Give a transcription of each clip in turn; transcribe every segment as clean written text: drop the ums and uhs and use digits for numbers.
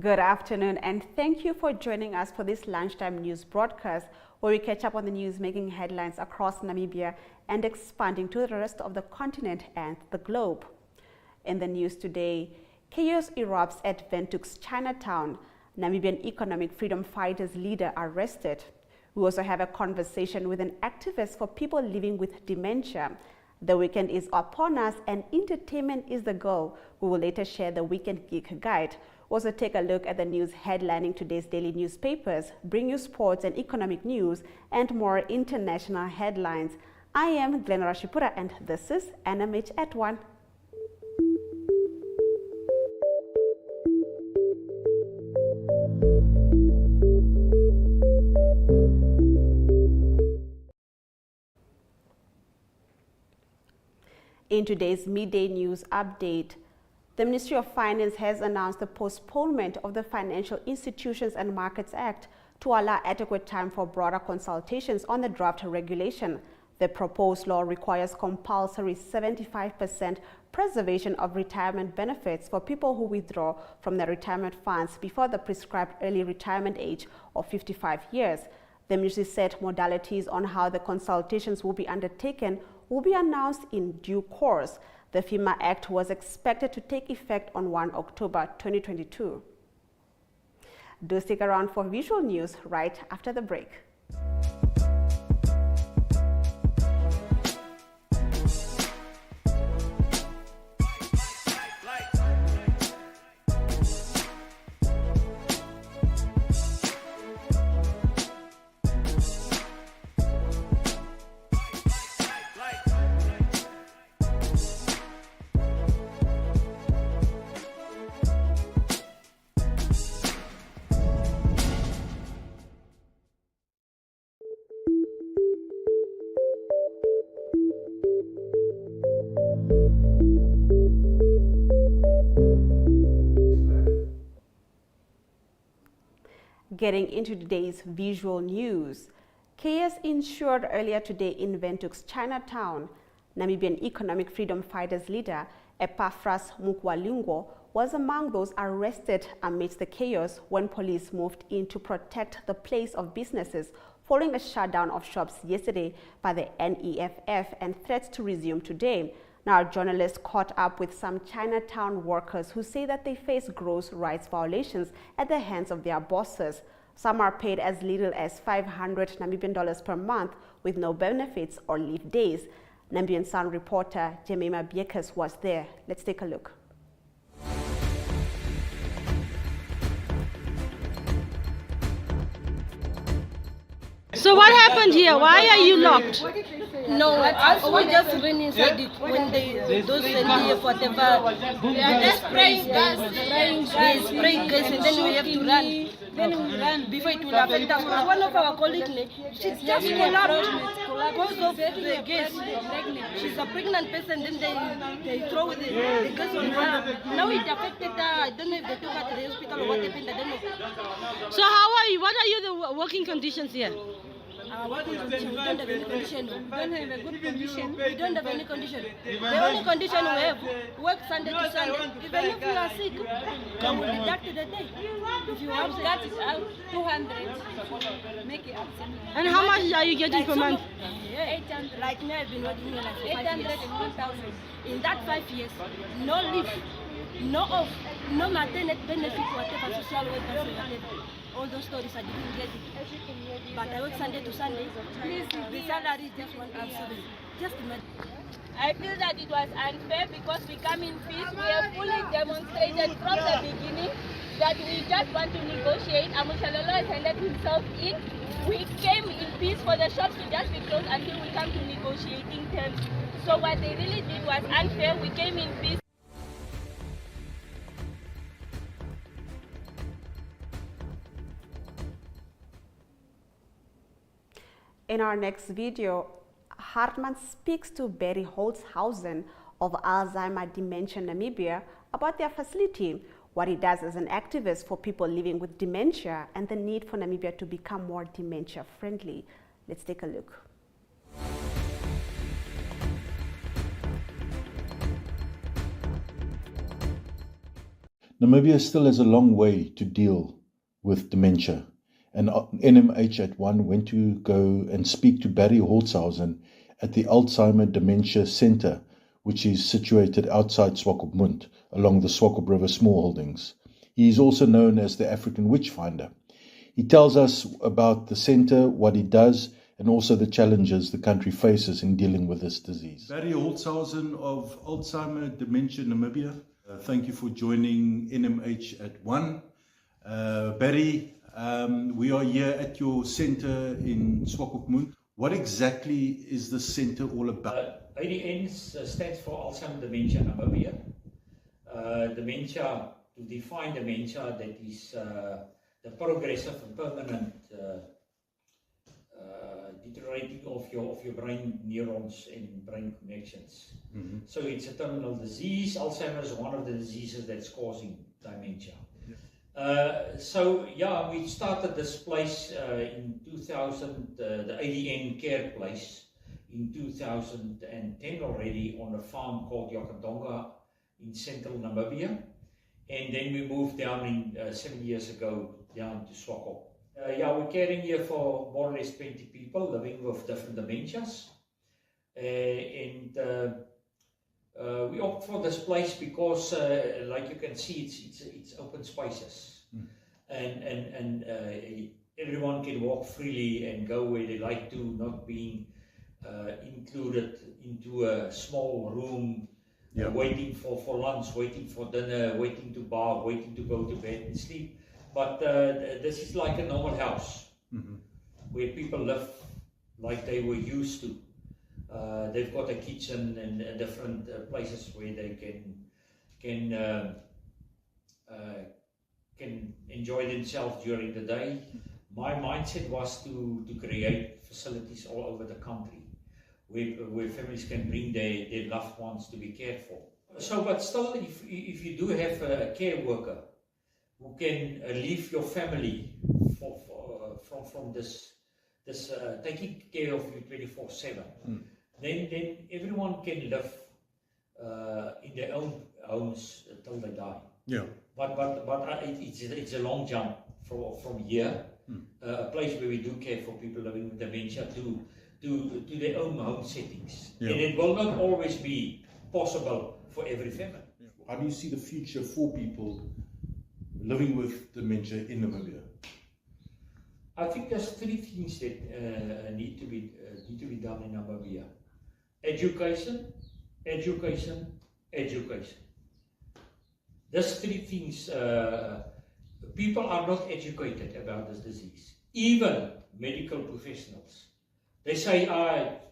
Good afternoon, and thank you for joining us for this lunchtime news broadcast, where we catch up on the news making headlines across Namibia and expanding to the rest of the continent and the globe. In the news today, chaos erupts at Windhoek's Chinatown. Namibian economic freedom fighters leader arrested. We also have a conversation with an activist for people living with dementia. The weekend is upon us and entertainment is the goal. We will later share the weekend geek guide. We'll also take a look at the news headlining today's daily newspapers, bring you sports and economic news, and more international headlines. I am Glenn Rashipura, and this is NMH at 1. In today's midday news update, the Ministry of Finance has announced the postponement of the Financial Institutions and Markets Act to allow adequate time for broader consultations on the draft regulation. The proposed law requires compulsory 75% preservation of retirement benefits for people who withdraw from their retirement funds before the prescribed early retirement age of 55 years. The ministry said modalities on how the consultations will be undertaken will be announced in due course. The FEMA Act was expected to take effect on 1 October 2022. Do stick around for visual news right after the break. Getting into today's visual news, chaos ensued earlier today in Windhoek's Chinatown. Namibian economic freedom fighters leader Epaphras Mukwalungo was among those arrested amidst the chaos when police moved in to protect the place of businesses following a shutdown of shops yesterday by the NEFF and threats to resume today. Now, journalists caught up with some Chinatown workers who say that they face gross rights violations at the hands of their bosses. Some are paid as little as 500 Namibian dollars per month with no benefits or leave days. Namibian Sun reporter Jemima Biekus was there. Let's take a look. So what happened here? Why are you locked? No, we just ran inside it when those NDF whatever, they spraying gas, and then we have to run. Then we run before it will affect us. Because one of our colleagues, she just collapsed because of the gas. She's a pregnant person, then they throw the gas on her. Now it affected her. I don't know if they took her to the hospital or what happened, I don't know. So how are you? What are you the working conditions here? Working condition, we don't have any condition. We don't have a good condition. We don't have any condition. The only condition we have, work Sunday to Sunday. Even if you are sick, they will deduct the day. If you have that, it's out 200. Make it absent. And how much are you getting per month? 800. Like me, I've been working here like 800 and 1,000. In that 5 years, no leave, no off, no maternity benefit, whatever, social workers, whatever. All those stories I didn't get it. But I work Sunday to Sunday. The salary is just 1,700. Just imagine. I feel that it was unfair because we come in peace. We have fully demonstrated from the beginning that we just want to negotiate. Amushalolo has handed himself in. We came in peace for the shops to just be closed until we come to negotiating terms. So what they really did was unfair. We came in peace. In our next video, Hartman speaks to Barry Holtzhausen of Alzheimer Dementia Namibia about their facility, what he does as an activist for people living with dementia, and the need for Namibia to become more dementia friendly. Let's take a look. Namibia still has a long way to deal with dementia, and NMH at One went to go and speak to Barry Holzhausen at the Alzheimer Dementia Center, which is situated outside Swakopmund along the Swakop River smallholdings. He is also known as the African Witchfinder. He tells us about the center, what it does, and also the challenges the country faces in dealing with this disease. Barry Holzhausen of Alzheimer Dementia Namibia. Thank you for joining NMH at One. Barry, we are here at your center in Swakopmund. What exactly is the center all about? ADN stands for Alzheimer Dementia Namibia. Dementia, to define dementia, that is the progressive and permanent deteriorating of your brain neurons and brain connections. Mm-hmm. So it's a terminal disease. Alzheimer's is one of the diseases that's causing dementia. Yeah. We started this place in 2000, the ADN care place, in 2010 already, on a farm called Yakadonga in central Namibia. And then we moved down 7 years ago down to Swakop. We're caring here for more or less 20 people living with different dementias. We opt for this place because, like you can see, it's open spaces, and everyone can walk freely and go where they like to, not being included into a small room, waiting for lunch, waiting for dinner, waiting to bath, waiting to go to bed and sleep. But this is like a normal house, where people live like they were used to. They've got a kitchen and different places where they can enjoy themselves during the day. My mindset was to create facilities all over the country where families can bring their loved ones to be cared for. So, but still, if you do have a care worker who can leave your family from this taking care of you 24/7, then everyone can live in their own homes until they die. Yeah. But it's a long jump from here, a place where we do care for people living with dementia, to their own home settings. Yeah. And it will not always be possible for every family. How do you see the future for people living with dementia in Namibia? I think there's three things that need to be done in Namibia: education, education, education. There's three things. People are not educated about this disease. Even medical professionals, they say,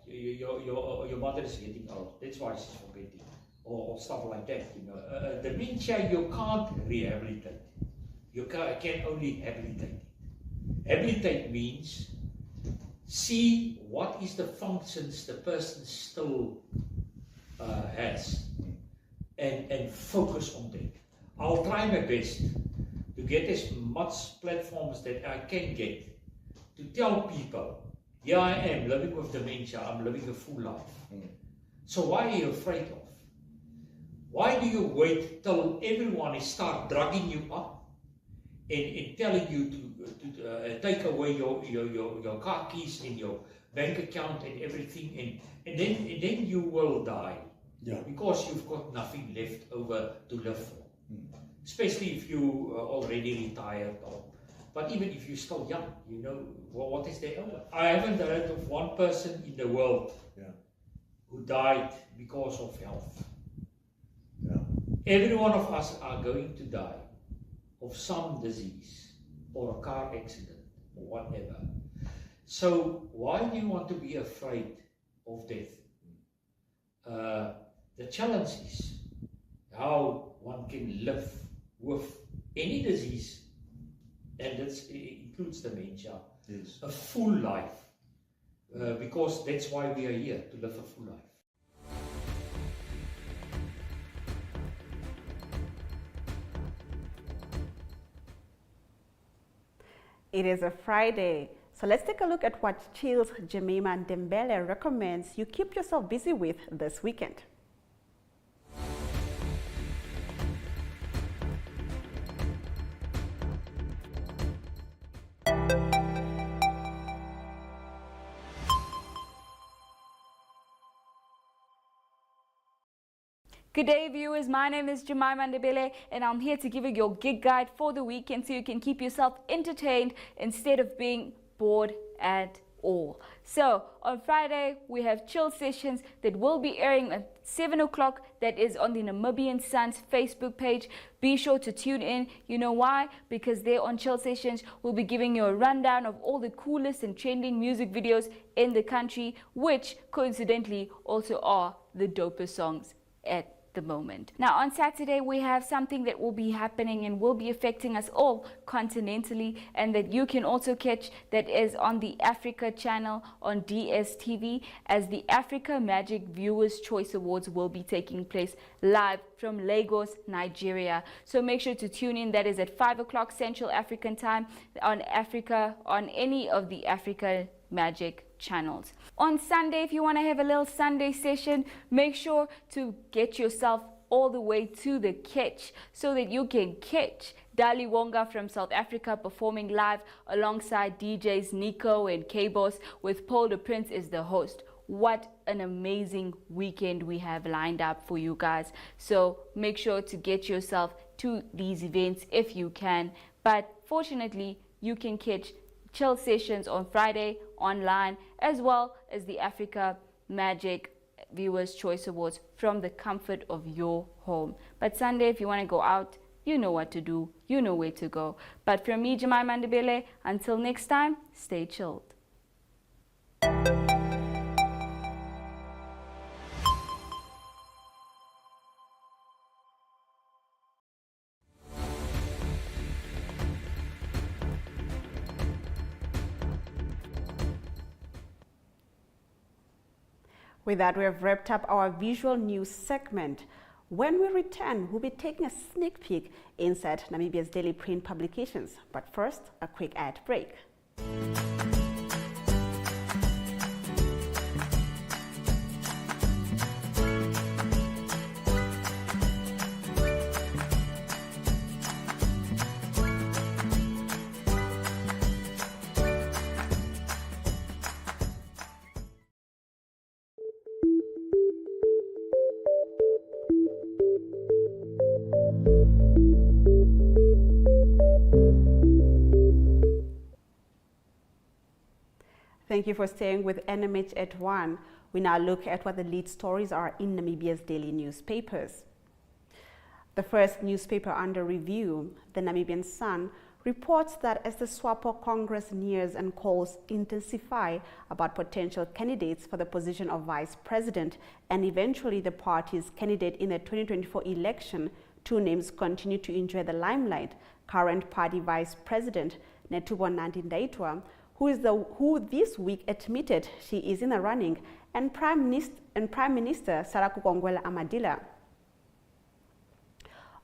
your mother is getting old, that's why she's forgetting, or stuff like that. Dementia you can't rehabilitate. You can only habilitate. Habilitate means see what is the functions the person still has, and focus on that. I'll try my best to get as much platforms that I can get to tell people, yeah, I am living with dementia, I'm living a full life. So why are you afraid of? Why do you wait till everyone start drugging you up and telling you to take away your car keys and your bank account and everything, and then you will die, because you've got nothing left over to live for. Especially if you are already retired, but even if you're still young, what is there over? I haven't heard of one person in the world who died because of health. Every one of us are going to die of some disease or a car accident or whatever. So why do you want to be afraid of death? The challenge is how one can live with any disease, and that includes dementia, a full life, because that's why we are here, to live a full life. It is a Friday, so let's take a look at what Chills Jemima Dembele recommends you keep yourself busy with this weekend. Good day, viewers. My name is Jemima Ndebele, and I'm here to give you your gig guide for the weekend so you can keep yourself entertained instead of being bored at all. So on Friday, we have chill sessions that will be airing at 7 o'clock. That is on the Namibian Sun's Facebook page. Be sure to tune in. You know why? Because there on chill sessions, we'll be giving you a rundown of all the coolest and trending music videos in the country, which coincidentally also are the dopest songs at the moment. Now on Saturday, we have something that will be happening and will be affecting us all continentally, and that you can also catch, that is on the Africa channel on DSTV, as the Africa Magic Viewers Choice Awards will be taking place live from Lagos, Nigeria. So make sure to tune in. That is at 5 o'clock Central African time on any of the Africa Magic channels. On Sunday, if you want to have a little Sunday session, make sure to get yourself all the way to the catch so that you can catch Dali Wonga from South Africa performing live alongside DJs Nico and K-Boss, with Paul the Prince as the host. What an amazing weekend we have lined up for you guys. So make sure to get yourself to these events if you can. But fortunately, you can catch chill sessions on Friday online, as well as the Africa Magic Viewers Choice Awards from the comfort of your home. But Sunday, if you want to go out, you know what to do, you know where to go. But from me, Jemima Ndebele, until next time, stay chilled. With that, we have wrapped up our visual news segment. When we return, we'll be taking a sneak peek inside Namibia's daily print publications. But first, a quick ad break. Thank you for staying with NMH at 1. We now look at what the lead stories are in Namibia's daily newspapers. The first newspaper under review, the Namibian Sun, reports that as the SWAPO Congress nears and calls intensify about potential candidates for the position of vice president and eventually the party's candidate in the 2024 election, two names continue to enjoy the limelight. Current party vice president Netubo Nandi-Ndaitwah, who this week admitted she is in the running, and Prime Minister Saraku Amadila.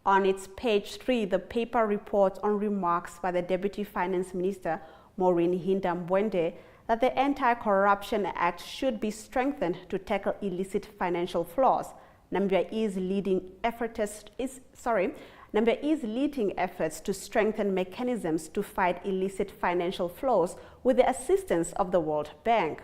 On its page 3, the paper reports on remarks by the Deputy Finance Minister Maureen Hinda-Mbwende that the Anti-Corruption Act should be strengthened to tackle illicit financial flows. Namibia is leading efforts to strengthen mechanisms to fight illicit financial flows with the assistance of the World Bank.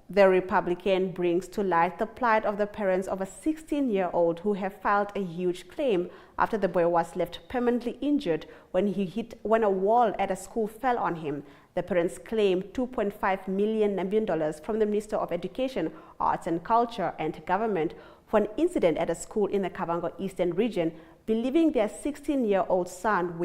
The Republican brings to light the plight of the parents of a 16-year-old who have filed a huge claim after the boy was left permanently injured when a wall at a school fell on him. The parents claim $2.5 million from the Minister of Education, Arts and Culture and Government for an incident at a school in the Kavango Eastern region, believing their 16-year-old son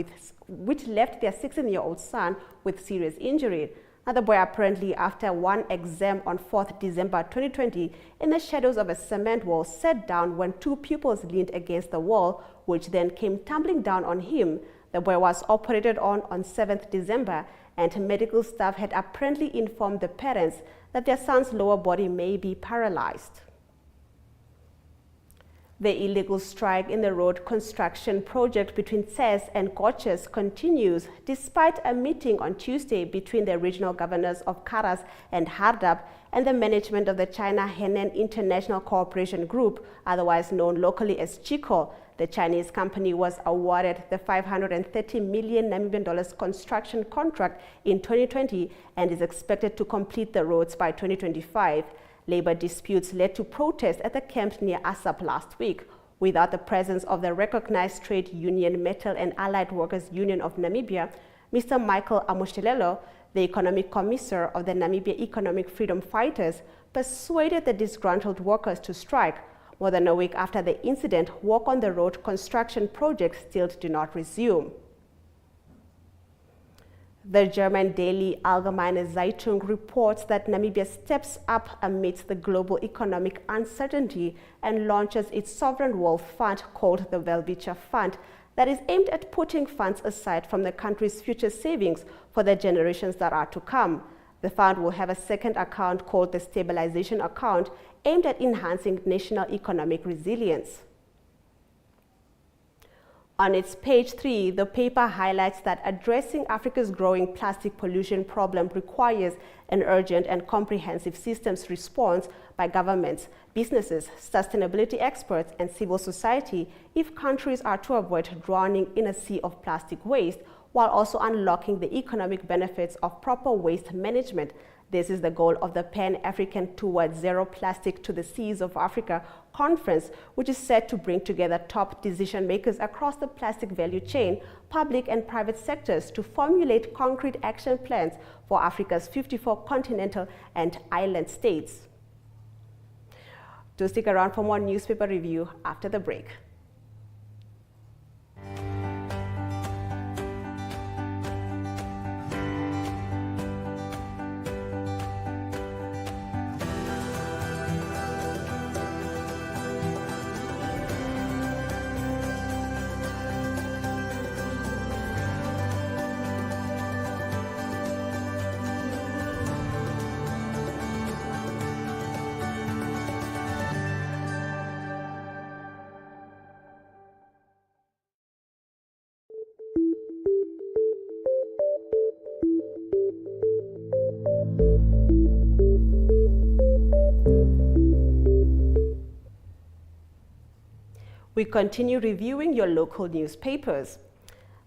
which left their 16-year-old son with serious injury. Now, the boy apparently, after one exam on 4th December 2020, in the shadows of a cement wall, sat down when two pupils leaned against the wall, which then came tumbling down on him. The boy was operated on 7th December, and medical staff had apparently informed the parents that their son's lower body may be paralyzed. The illegal strike in the road construction project between CES and Goches continues despite a meeting on Tuesday between the regional governors of Karas and Hardap and the management of the China Henan International Cooperation Group, otherwise known locally as Chico. The Chinese company was awarded the $530 million Namibian construction contract in 2020 and is expected to complete the roads by 2025. Labor disputes led to protests at the camp near Assab last week. Without the presence of the recognized trade union Metal and Allied Workers Union of Namibia, Mr. Michael Amushelelo, the economic commissar of the Namibia Economic Freedom Fighters, persuaded the disgruntled workers to strike. More than a week after the incident, work on the road construction project still did not resume. The German daily Allgemeine Zeitung reports that Namibia steps up amidst the global economic uncertainty and launches its sovereign wealth fund called the Welwitscher Fund that is aimed at putting funds aside from the country's future savings for the generations that are to come. The fund will have a second account called the Stabilization Account aimed at enhancing national economic resilience. On its page 3, the paper highlights that addressing Africa's growing plastic pollution problem requires an urgent and comprehensive systems response by governments, businesses, sustainability experts, and civil society if countries are to avoid drowning in a sea of plastic waste while also unlocking the economic benefits of proper waste management. This is the goal of the Pan-African Towards Zero Plastic to the Seas of Africa conference, which is set to bring together top decision makers across the plastic value chain, public and private sectors to formulate concrete action plans for Africa's 54 continental and island states. Do stick around for more newspaper review after the break. We continue reviewing your local newspapers.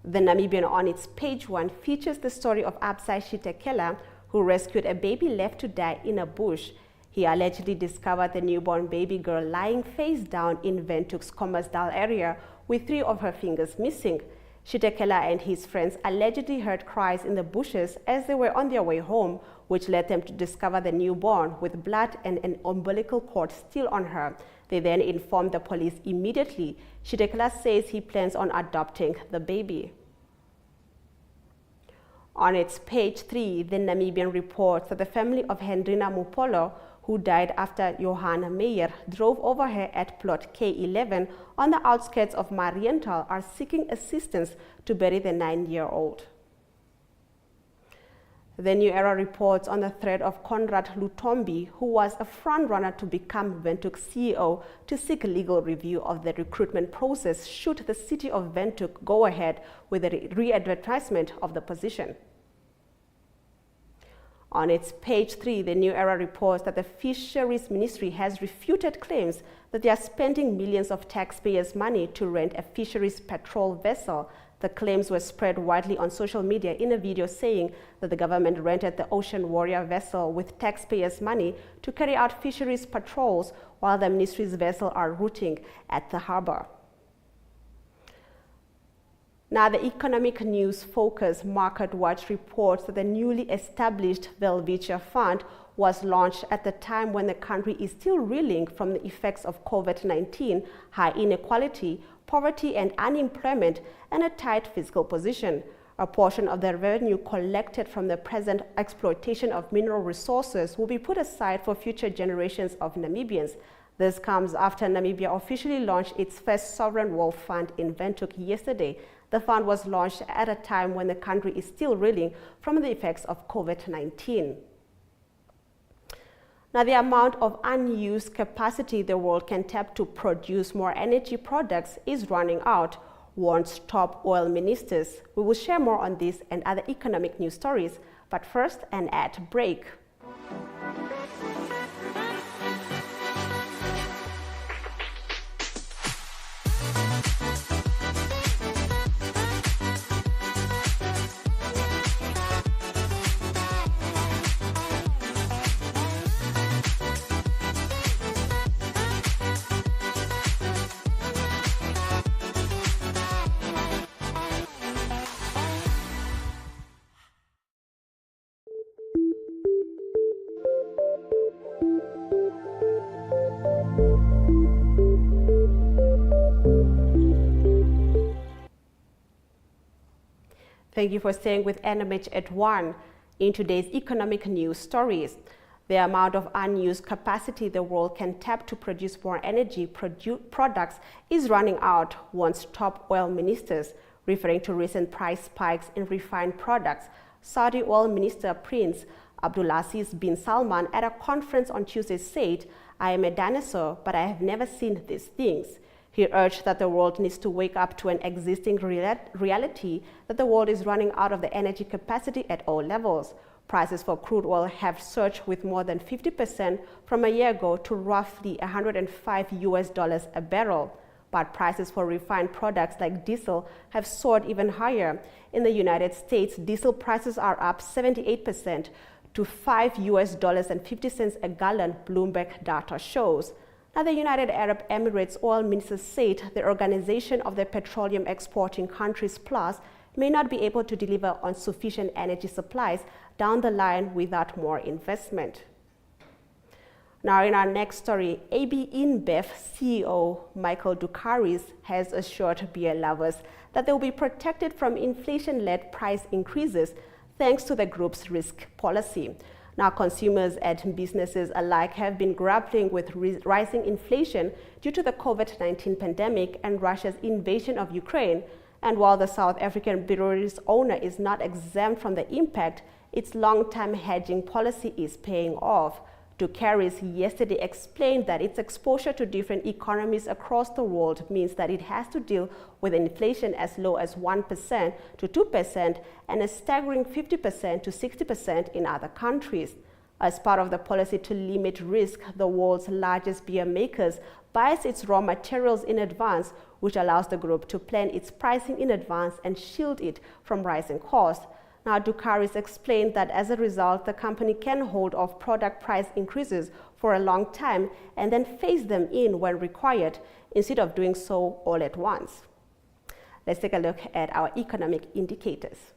The Namibian on its page 1 features the story of Absai Shitekela, who rescued a baby left to die in a bush. He allegedly discovered the newborn baby girl lying face down in Windhoek's Commersdal area with 3 of her fingers missing. Shitekela and his friends allegedly heard cries in the bushes as they were on their way home, which led them to discover the newborn with blood and an umbilical cord still on her. They then informed the police immediately. Shitekela says he plans on adopting the baby. On its page 3, the Namibian reports that the family of Hendrina Mupolo, who died after Johann Meyer drove over her at plot K11 on the outskirts of Marienthal, are seeking assistance to bury the 9-year-old. The New Era reports on the threat of Conrad Lutombi, who was a frontrunner to become Windhoek CEO, to seek legal review of the recruitment process should the city of Windhoek go ahead with the re-advertisement of the position. On its page 3, the New Era reports that the Fisheries Ministry has refuted claims that they are spending millions of taxpayers' money to rent a fisheries patrol vessel. The claims were spread widely on social media in a video saying that the government rented the Ocean Warrior vessel with taxpayers' money to carry out fisheries patrols while the ministry's vessels are routing at the harbor. Now, the economic news focus Market Watch reports that the newly established Welwitscher Fund was launched at the time when the country is still reeling from the effects of COVID-19, high inequality, poverty and unemployment, and a tight fiscal position. A portion of the revenue collected from the present exploitation of mineral resources will be put aside for future generations of Namibians. This comes after Namibia officially launched its first sovereign wealth fund in Windhoek yesterday. The fund was launched at a time when the country is still reeling from the effects of COVID-19. Now, the amount of unused capacity the world can tap to produce more energy products is running out, warns top oil ministers. We will share more on this and other economic news stories, but first, an ad break. Thank you for staying with NMH at 1. In today's economic news stories, the amount of unused capacity the world can tap to produce more energy products is running out, warns top oil ministers, referring to recent price spikes in refined products. Saudi Oil Minister Prince Abdulaziz bin Salman at a conference on Tuesday said, "I am a dinosaur, but I have never seen these things." He urged that the world needs to wake up to an existing reality that the world is running out of the energy capacity at all levels. Prices for crude oil have surged with more than 50% from a year ago to roughly $105 a barrel. But prices for refined products like diesel have soared even higher. In the United States, diesel prices are up 78% to $5.50 a gallon, Bloomberg data shows. Now, the United Arab Emirates oil minister said the Organization of the Petroleum Exporting Countries Plus may not be able to deliver on sufficient energy supplies down the line without more investment. Now, in our next story, AB InBev CEO Michael Ducaris has assured beer lovers that they will be protected from inflation-led price increases thanks to the group's risk policy. Now, consumers and businesses alike have been grappling with rising inflation due to the COVID-19 pandemic and Russia's invasion of Ukraine. And while the South African brewery's owner is not exempt from the impact, its long-term hedging policy is paying off. Ducaris yesterday explained that its exposure to different economies across the world means that it has to deal with inflation as low as 1% to 2% and a staggering 50% to 60% in other countries. As part of the policy to limit risk, the world's largest beer makers buys its raw materials in advance, which allows the group to plan its pricing in advance and shield it from rising costs. Now, Ducaris explained that as a result, the company can hold off product price increases for a long time and then phase them in when required, instead of doing so all at once. Let's take a look at our economic indicators.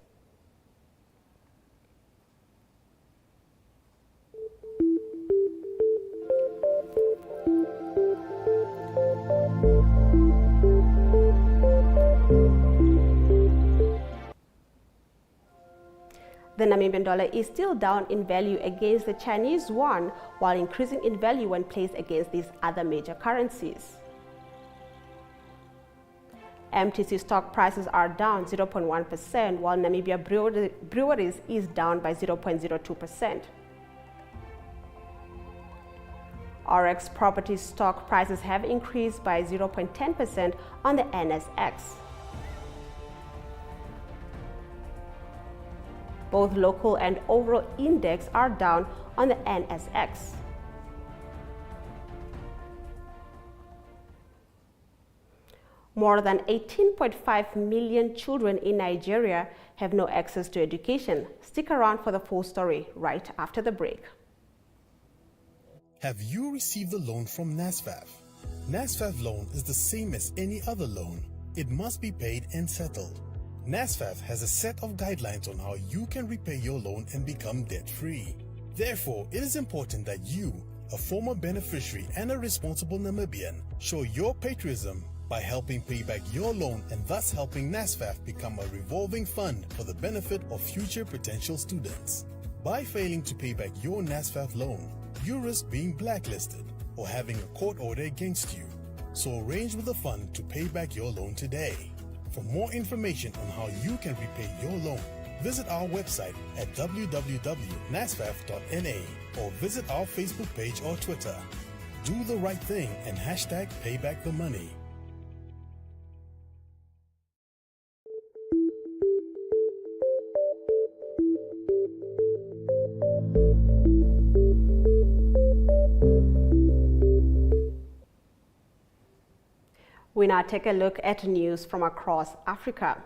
The Namibian dollar is still down in value against the Chinese yuan, while increasing in value when placed against these other major currencies. MTC stock prices are down 0.1%, while Namibia Breweries is down by 0.02%. RX Properties stock prices have increased by 0.10% on the NSX. Both local and overall index are down on the NSX. More than 18.5 million children in Nigeria have no access to education. Stick around for the full story right after the break. Have you received a loan from NSFAF? NSFAF loan is the same as any other loan. It must be paid and settled. NSFAF has a set of guidelines on how you can repay your loan and become debt-free. Therefore, it is important that you, a former beneficiary and a responsible Namibian, show your patriotism by helping pay back your loan and thus helping NSFAF become a revolving fund for the benefit of future potential students. By failing to pay back your NSFAF loan, you risk being blacklisted or having a court order against you. So arrange with the fund to pay back your loan today. For more information on how you can repay your loan, visit our website at www.nasfaf.na or visit our Facebook page or Twitter. Do the right thing and hashtag payback the money. We now take a look at news from across Africa.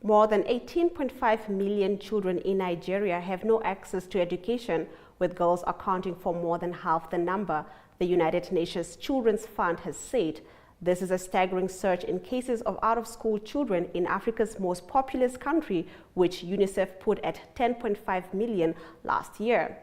More than 18.5 million children in Nigeria have no access to education, with girls accounting for more than half the number, the United Nations Children's Fund has said. This is a staggering surge in cases of out-of-school children in Africa's most populous country, which UNICEF put at 10.5 million last year.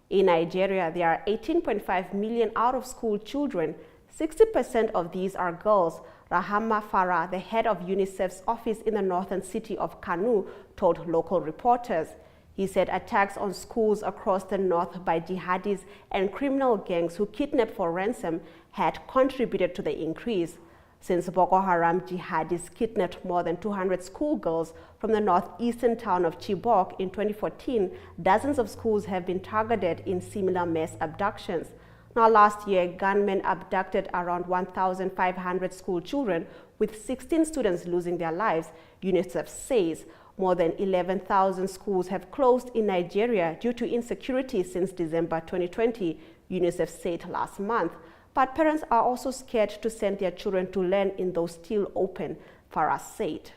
In Nigeria, there are 18.5 million out-of-school children. 60% of these are girls. Rahama Farah, the head of UNICEF's office in the northern city of Kanu, told local reporters. He said attacks on schools across the north by jihadis and criminal gangs who kidnap for ransom had contributed to the increase. Since Boko Haram jihadis kidnapped more than 200 schoolgirls from the northeastern town of Chibok in 2014, dozens of schools have been targeted in similar mass abductions. Now, last year, gunmen abducted around 1,500 school children, with 16 students losing their lives, UNICEF says. More than 11,000 schools have closed in Nigeria due to insecurity since December 2020, UNICEF said last month. But parents are also scared to send their children to learn in those still open, Farah said.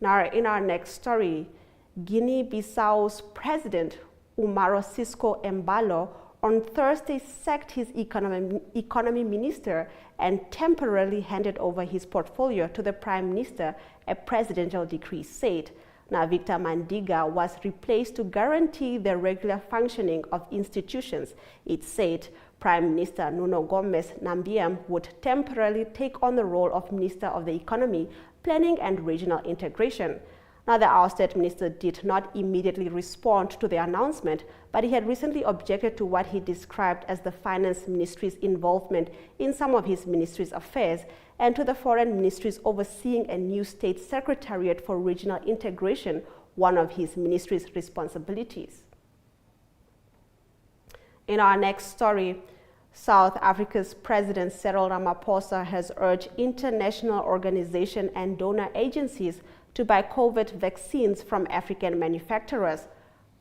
Now, in our next story, Guinea-Bissau's President Umaro Sissoco Embalo on Thursday sacked his economy minister and temporarily handed over his portfolio to the prime minister, a presidential decree said. Now, Victor Mandiga was replaced to guarantee the regular functioning of institutions. It said Prime Minister Nuno Gomes Nambiam would temporarily take on the role of Minister of the Economy, Planning and Regional Integration. Now, the ousted minister did not immediately respond to the announcement, but he had recently objected to what he described as the finance ministry's involvement in some of his ministry's affairs and to the foreign ministries overseeing a new state secretariat for regional integration, one of his ministry's responsibilities. In our next story, South Africa's President Cyril Ramaphosa has urged international organizations and donor agencies to buy COVID vaccines from African manufacturers.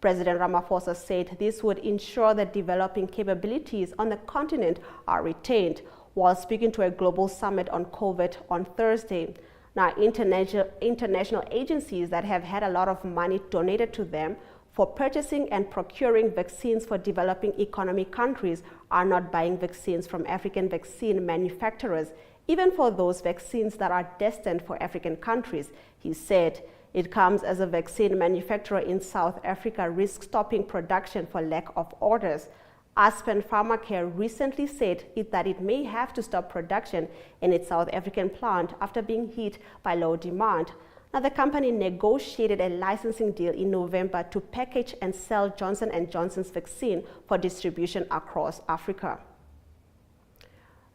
President Ramaphosa said this would ensure that developing capabilities on the continent are retained while speaking to a global summit on COVID on Thursday. Now, international agencies that have had a lot of money donated to them for purchasing and procuring vaccines for developing economy countries are not buying vaccines from African vaccine manufacturers, even for those vaccines that are destined for African countries, he said. It comes as a vaccine manufacturer in South Africa risks stopping production for lack of orders. Aspen Pharmacare recently said that it may have to stop production in its South African plant after being hit by low demand. Now, the company negotiated a licensing deal in November to package and sell Johnson & Johnson's vaccine for distribution across Africa.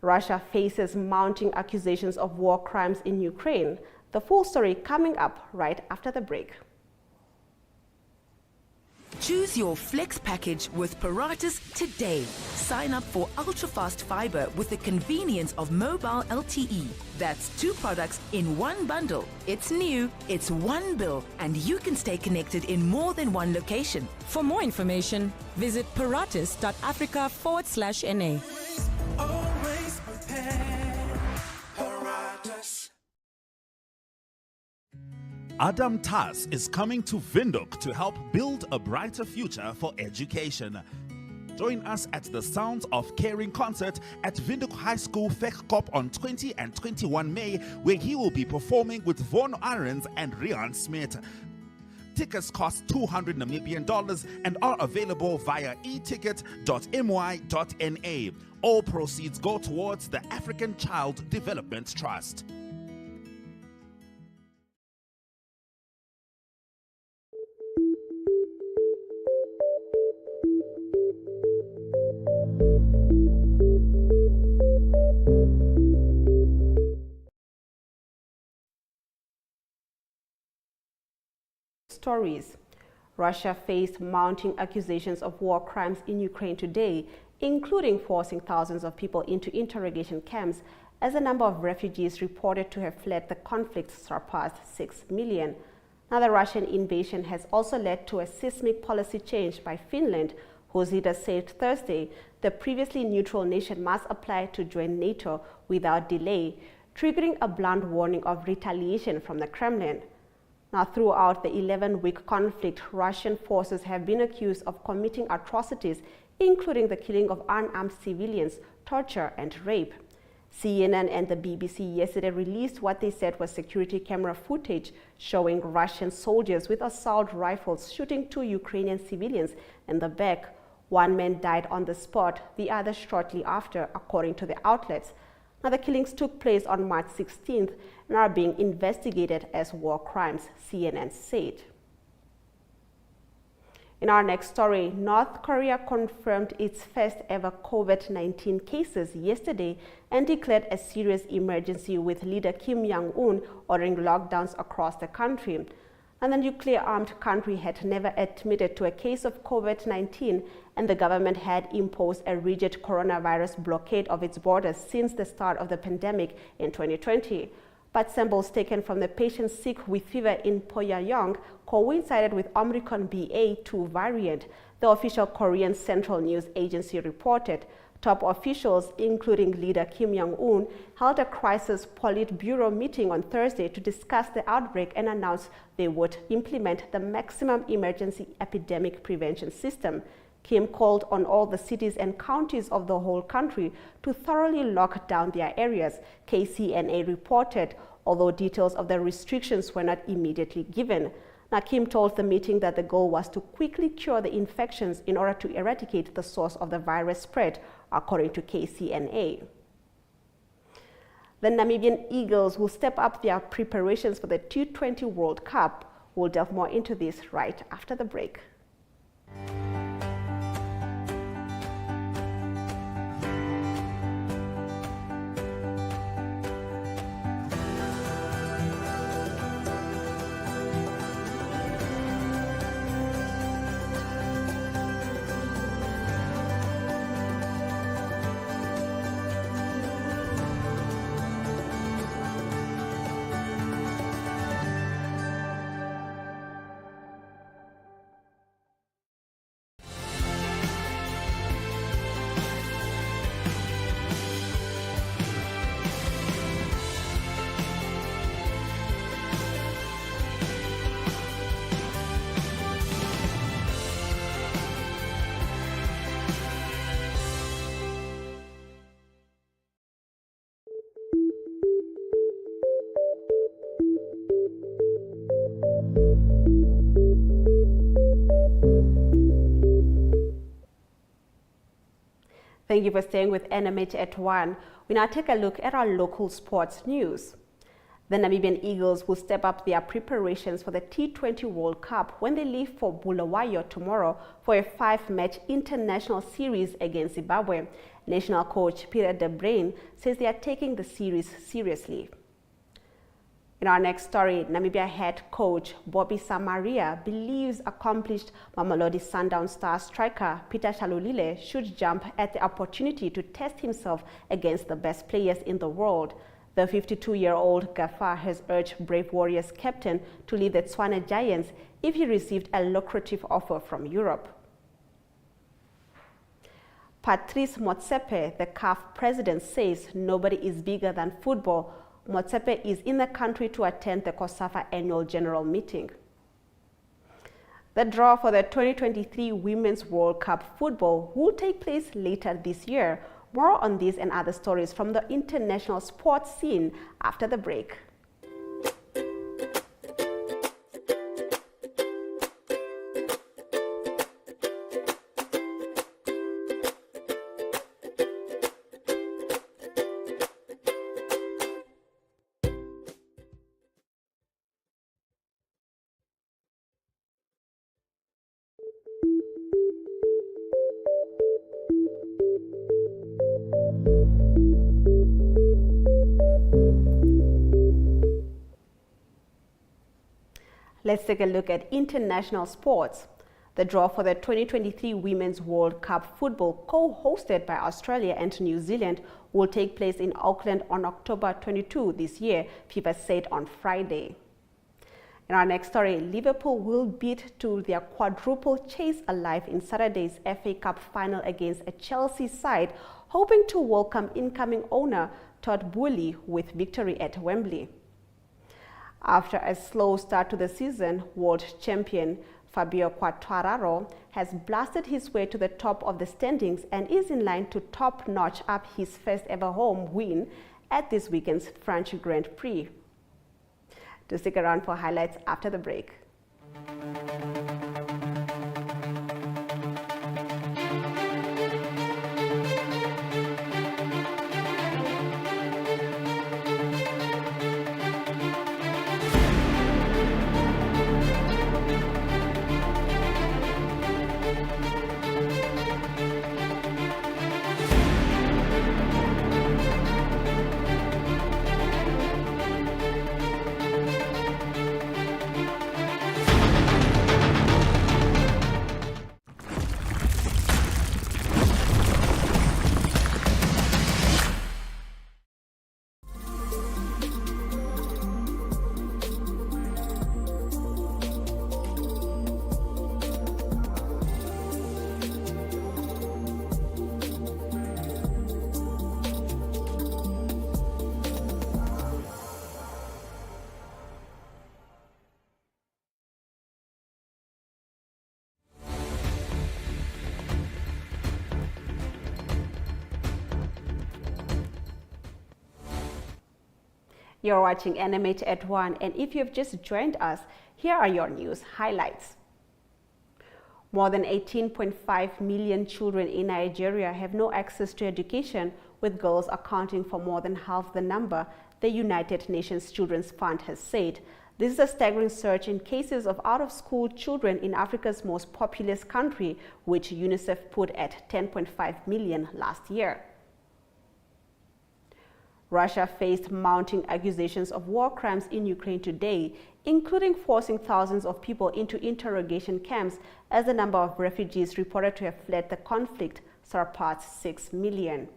Russia faces mounting accusations of war crimes in Ukraine. The full story coming up right after the break. Choose your flex package with Paratus today. Sign up for ultra-fast fiber with the convenience of mobile LTE. That's 2 products in 1 bundle. It's new, it's 1 bill, and you can stay connected in more than 1 location. For more information, visit paratus.africa/NA. Always prepared. Paratus. Adam Tas is coming to Windhoek to help build a brighter future for education. Join us at the Sounds of Caring concert at Windhoek High School Vegkop on 20 and 21 May, where he will be performing with Von Arends and Rian Smith. Tickets cost $200 Namibian and are available via eticket.my.na. All proceeds go towards the African Child Development Trust. Stories. Russia faced mounting accusations of war crimes in Ukraine today, including forcing thousands of people into interrogation camps, as the number of refugees reported to have fled the conflict surpassed 6 million. Now, the Russian invasion has also led to a seismic policy change by Finland, whose leader said Thursday the previously neutral nation must apply to join NATO without delay, triggering a blunt warning of retaliation from the Kremlin. Now, throughout the 11-week conflict, Russian forces have been accused of committing atrocities, including the killing of unarmed civilians, torture, and rape. CNN and the BBC yesterday released what they said was security camera footage showing Russian soldiers with assault rifles shooting 2 Ukrainian civilians in the back, One man died on the spot, the other shortly after, according to the outlets. Now, the killings took place on March 16th and are being investigated as war crimes, CNN said. In our next story, North Korea confirmed its first ever COVID-19 cases yesterday and declared a serious emergency, with leader Kim Jong-un ordering lockdowns across the country. And the nuclear-armed country had never admitted to a case of COVID-19, and the government had imposed a rigid coronavirus blockade of its borders since the start of the pandemic in 2020. But samples taken from the patients sick with fever in Pyongyang coincided with Omicron BA.2 variant, the official Korean Central News Agency reported. Top officials, including leader Kim Jong-un, held a crisis Politburo meeting on Thursday to discuss the outbreak and announced they would implement the maximum emergency epidemic prevention system. Kim called on all the cities and counties of the whole country to thoroughly lock down their areas, KCNA reported, although details of the restrictions were not immediately given. Now, Kim told the meeting that the goal was to quickly cure the infections in order to eradicate the source of the virus spread, according to KCNA. The Namibian Eagles will step up their preparations for the T20 World Cup. We'll delve more into this right after the break. Thank you for staying with NMH at 1. We now take a look at our local sports news. The Namibian Eagles will step up their preparations for the T20 World Cup when they leave for Bulawayo tomorrow for a 5-match international series against Zimbabwe. National coach Peter de Bruin says they are taking the series seriously. In our next story, Namibia head coach Bobby Samaria believes accomplished Mamelodi Sundowns star striker Peter Shalulile should jump at the opportunity to test himself against the best players in the world. The 52-year-old Gaffer has urged Brave Warriors captain to leave the Tswana Giants if he received a lucrative offer from Europe. Patrice Motsepe, the CAF president, says nobody is bigger than football. Motsepe is in the country to attend the COSAFA annual general meeting. The draw for the 2023 Women's World Cup football will take place later this year. More on this and other stories from the international sports scene after the break. Let's take a look at international sports. The draw for the 2023 Women's World Cup football, co-hosted by Australia and New Zealand, will take place in Auckland on October 22 this year, FIFA said on Friday. In our next story, Liverpool will beat to their quadruple chase alive in Saturday's FA Cup final against a Chelsea side, hoping to welcome incoming owner Todd Boehly with victory at Wembley. After a slow start to the season, world champion Fabio Quartararo has blasted his way to the top of the standings and is in line to top-notch up his first ever home win at this weekend's French Grand Prix. Do stick around for highlights after the break. You're watching NMH at 1, and if you've just joined us, here are your news highlights. More than 18.5 million children in Nigeria have no access to education, with girls accounting for more than half the number, the United Nations Children's Fund has said. This is a staggering surge in cases of out-of-school children in Africa's most populous country, which UNICEF put at 10.5 million last year. Russia faced mounting accusations of war crimes in Ukraine today, including forcing thousands of people into interrogation camps as the number of refugees reported to have fled the conflict surpassed 6 million.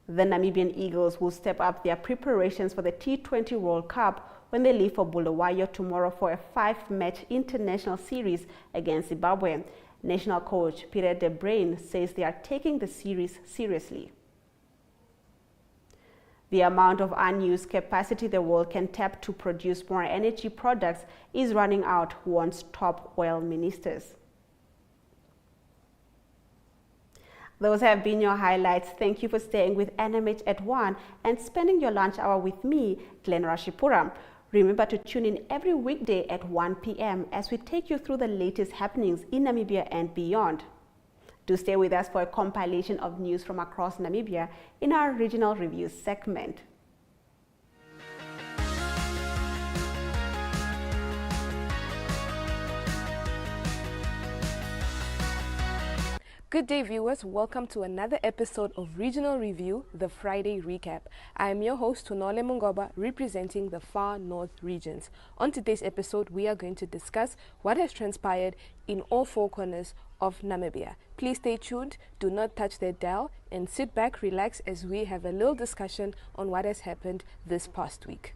The Namibian Eagles will step up their preparations for the T20 World Cup when they leave for Bulawayo tomorrow for a 5-match international series against Zimbabwe. National coach Pierre de Bruyn says they are taking the series seriously. The amount of unused capacity the world can tap to produce more energy products is running out, warns top oil ministers. Those have been your highlights. Thank you for staying with NMH at 1 and spending your lunch hour with me, Glenn Rashipuram. Remember to tune in every weekday at 1 p.m. as we take you through the latest happenings in Namibia and beyond. Do stay with us for a compilation of news from across Namibia in our regional reviews segment. Good day, viewers. Welcome to another episode of Regional Review, the Friday Recap. I am your host, Tunole Mungoba, representing the Far North regions. On today's episode, we are going to discuss what has transpired in all four corners of Namibia. Please stay tuned, do not touch that dial, and sit back, relax as we have a little discussion on what has happened this past week.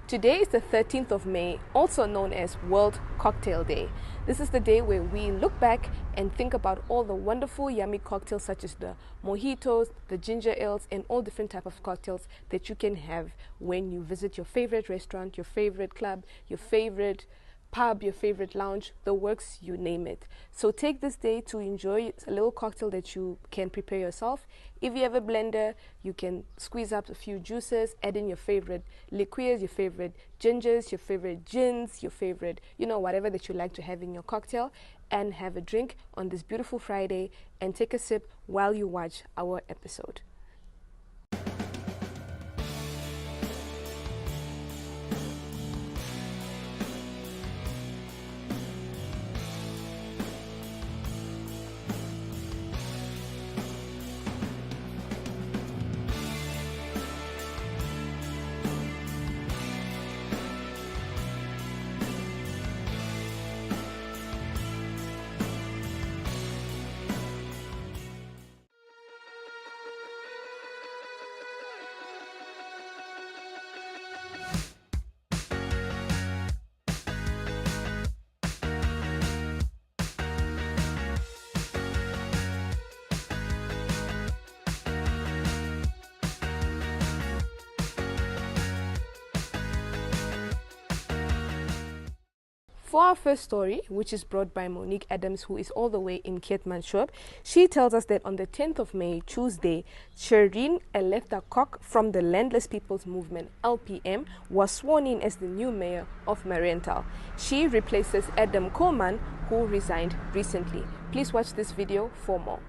Today is the 13th of May, also known as World Cocktail Day. This is the day where we look back and think about all the wonderful, yummy cocktails such as the mojitos, the ginger ales, and all different types of cocktails that you can have when you visit your favorite restaurant, your favorite club, your favorite pub, your favorite lounge, the works, you name it. So take this day to enjoy a little cocktail that you can prepare yourself. If you have a blender, you can squeeze up a few juices, add in your favorite liqueurs, your favorite gingers, your favorite gins, your favorite, whatever that you like to have in your cocktail, and have a drink on this beautiful Friday and take a sip while you watch our episode. For our first story, which is brought by Monique Adams, who is all the way in Keetmanshoop, she tells us that on the 10th of May, Tuesday, Shireen Eletha Kok from the Landless People's Movement, LPM, was sworn in as the new mayor of Marienthal. She replaces Adam Coleman, who resigned recently. Please watch this video for more.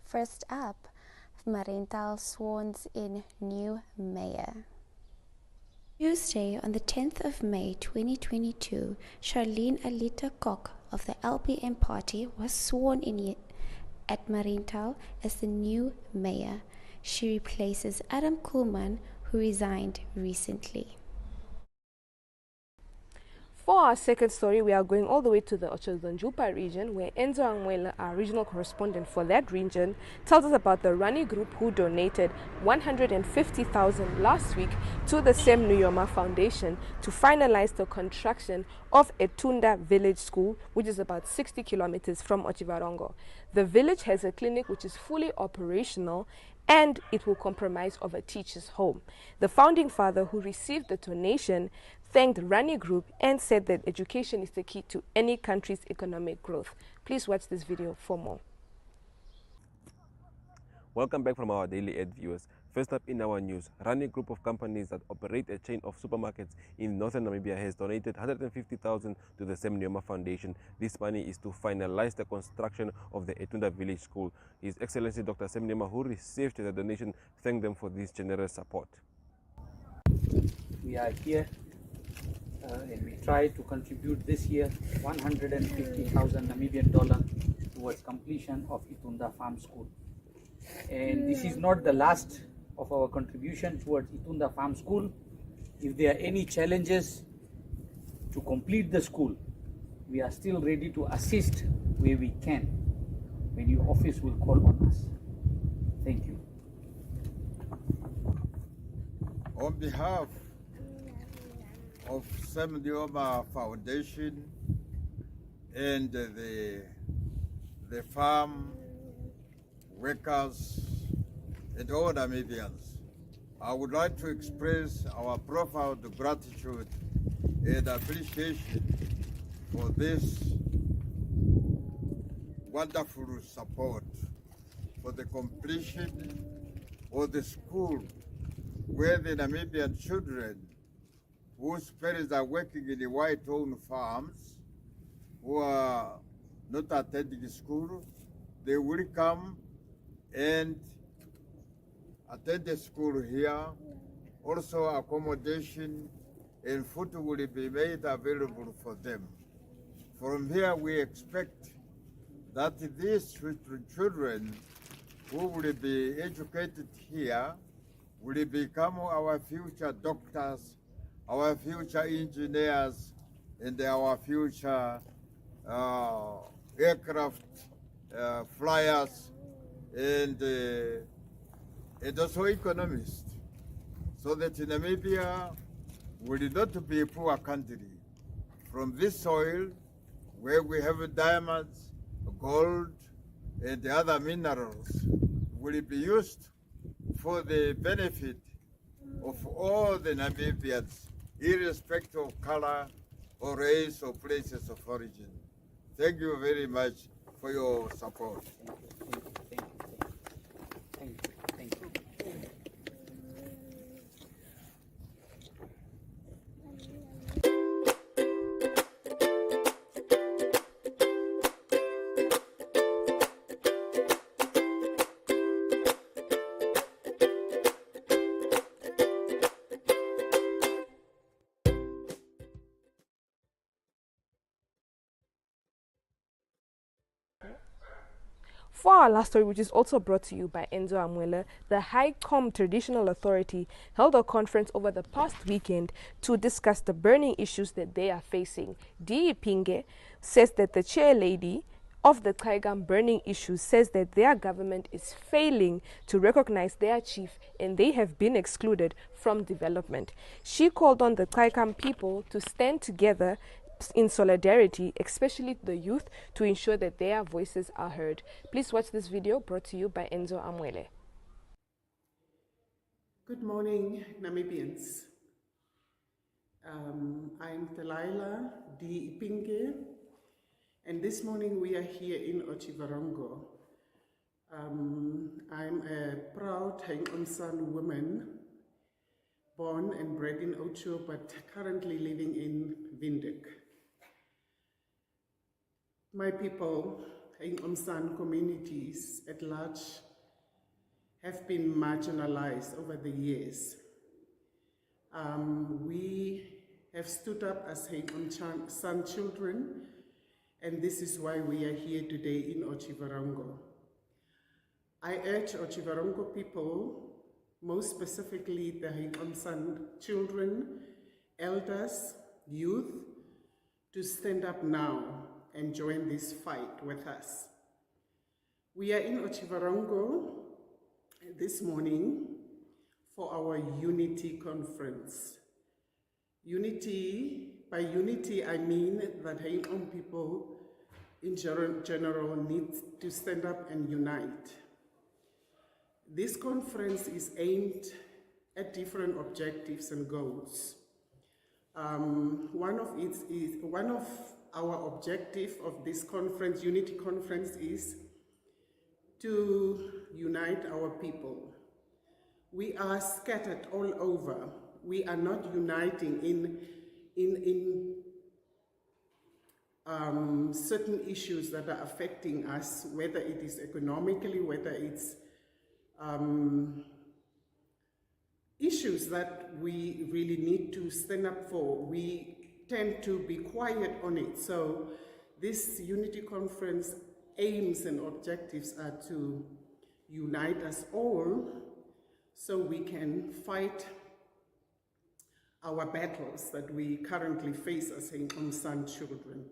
First up, Marienthal sworns in new mayor. Tuesday, on the 10th of May 2022, Charlene Alita Kok of the LPM party was sworn in at Marienthal as the new mayor. She replaces Adam Kuhlman, who resigned recently. For our second story, we are going all the way to the Otjozondjupa region, where Enzo Angwela, our regional correspondent for that region, tells us about the Rani Group, who donated 150,000 last week to the Sem Nuyoma Foundation to finalize the construction of Etunda Village School, which is about 60 kilometers from Ochivarongo. The village has a clinic which is fully operational, and it will comprise of a teacher's home. The founding father, who received the donation, thanked Rani Group and said that education is the key to any country's economic growth. Please watch this video for more. Welcome back from our daily ad viewers. First up in our news, Rani Group of companies that operate a chain of supermarkets in northern Namibia has donated 150,000 to the Sam Nujoma Foundation. This money is to finalize the construction of the Etunda Village School. His Excellency Dr. Sam Nujoma, who received the donation, thanked them for this generous support. We are here and we try to contribute this year 150,000 Namibian dollar towards completion of Etunda Farm School. And this is not the last of our contribution towards Etunda Farm School. If there are any challenges to complete the school, we are still ready to assist where we can when your office will call on us. Thank you. On behalf of Sam Nujoma Foundation and the farm workers and all Namibians, I would like to express our profound gratitude and appreciation for this wonderful support for the completion of the school where the Namibian children whose parents are working in the white-owned farms who are not attending school, they will come and attend the school here. Also accommodation and food will be made available for them. From here we expect that these children who will be educated here will become our future doctors, our future engineers, and our future aircraft flyers, and also economists, so that Namibia will not be a poor country. From this soil, where we have diamonds, gold, and other minerals, will be used for the benefit of all the Namibians, irrespective of color or race or places of origin. Thank you very much for your support. For our last story, which is also brought to you by Enzo Amwele, the Highcom Traditional Authority held a conference over the past weekend to discuss the burning issues that they are facing. Dee Pinge says that the chair lady of the Kaigam burning issues says that their government is failing to recognize their chief and they have been excluded from development. She called on the Kaigam people to stand together in solidarity, especially the youth, to ensure that their voices are heard. Please watch this video brought to you by Enzo Amwele. Good morning, Namibians. I'm Delilah D. Ipinge, and this morning we are here in Otjiwarongo. I'm a proud Haingonsan woman, born and bred in Ocho, but currently living in Windhoek. My people, Haingonsan communities at large, have been marginalized over the years. We have stood up as Haingonsan children, and this is why we are here today in Otjiwarongo. I urge Otjiwarongo people, most specifically the Haingonsan children, elders, youth, to stand up now and join this fight with us. We are in Otjiwarongo this morning for our Unity Conference. By unity, I mean that Haingon people in general need to stand up and unite. This conference is aimed at different objectives and goals. One of our objective of this conference, Unity Conference, is to unite our people. We are scattered all over. We are not uniting in certain issues that are affecting us, whether it is economically, whether it's issues that we really need to stand up for. We tend to be quiet on it. So this Unity Conference aims and objectives are to unite us all so we can fight our battles that we currently face as San children.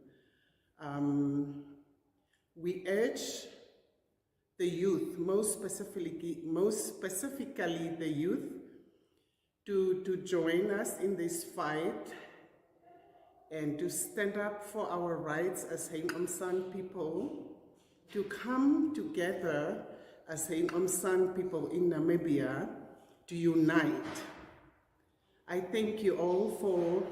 We urge the youth, most specifically the youth, to join us in this fight and to stand up for our rights as San people, to come together as San people in Namibia to unite. I thank you all for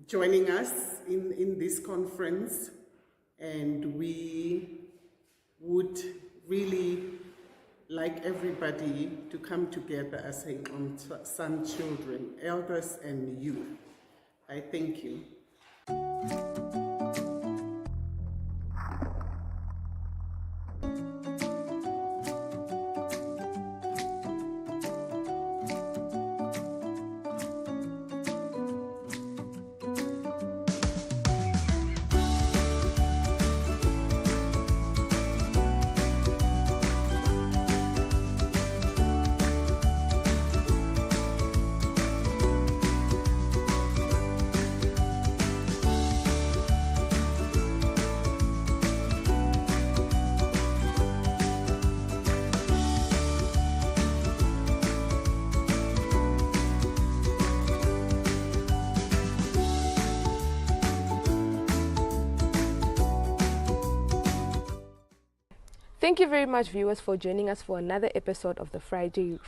joining us in this conference, and we would really like everybody to come together as San children, elders and youth. I thank you. Thank you very much, viewers, for joining us for another episode of the Friday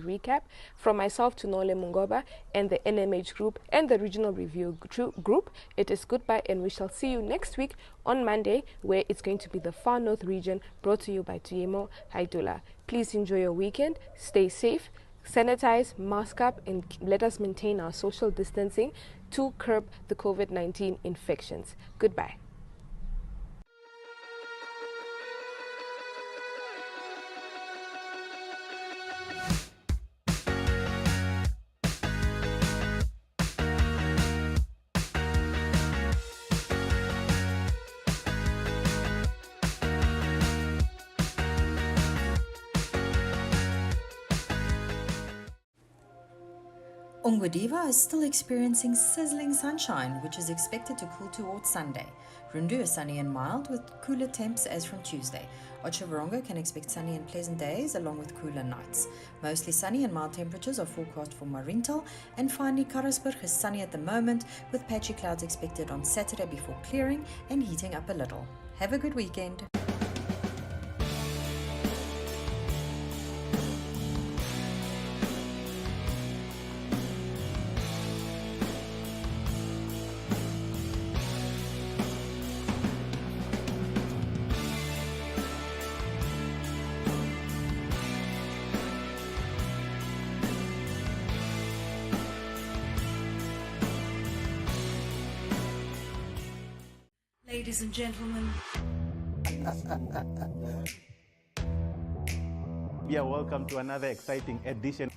recap. From myself, Tunole Mungoba, and the NMH group and the Regional Review group, it is goodbye, and we shall see you next week on Monday, where it's going to be the Far North region, brought to you by Tuyemo Haidula. Please enjoy your weekend, stay safe, sanitize, mask up, and let us maintain our social distancing to curb the COVID-19 infections. Goodbye. Ongwediva is still experiencing sizzling sunshine, which is expected to cool towards Sunday. Rundu is sunny and mild with cooler temps as from Tuesday. Otjiwarongo can expect sunny and pleasant days along with cooler nights. Mostly sunny and mild temperatures are forecast for Mariental, and finally Karasburg is sunny at the moment with patchy clouds expected on Saturday before clearing and heating up a little. Have a good weekend. Ladies and gentlemen. Yeah, welcome to another exciting edition.